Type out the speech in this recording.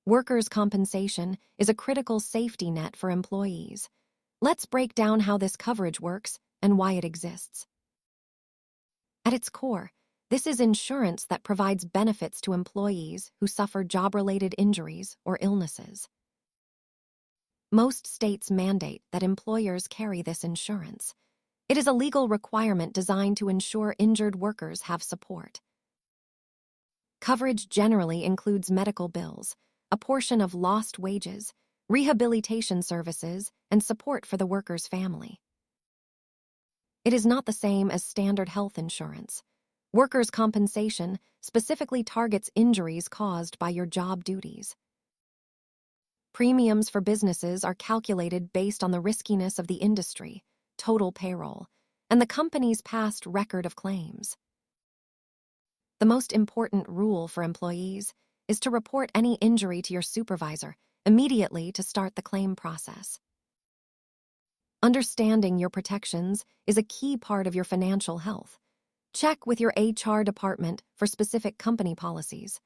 Workers' compensation is a critical safety net for employees. Let's break down how this coverage works and why it exists. At its core, this is insurance that provides benefits to employees who suffer job-related injuries or illnesses. Most states mandate that employers carry this insurance. It is a legal requirement designed to ensure injured workers have support. Coverage generally includes medical bills, a portion of lost wages, rehabilitation services, and support for the worker's family. It is not the same as standard health insurance. Workers' compensation specifically targets injuries caused by your job duties. Premiums for businesses are calculated based on the riskiness of the industry, total payroll, and the company's past record of claims. The most important rule for employees is to report any injury to your supervisor immediately to start the claim process. Understanding your protections is a key part of your financial health. Check with your HR department for specific company policies.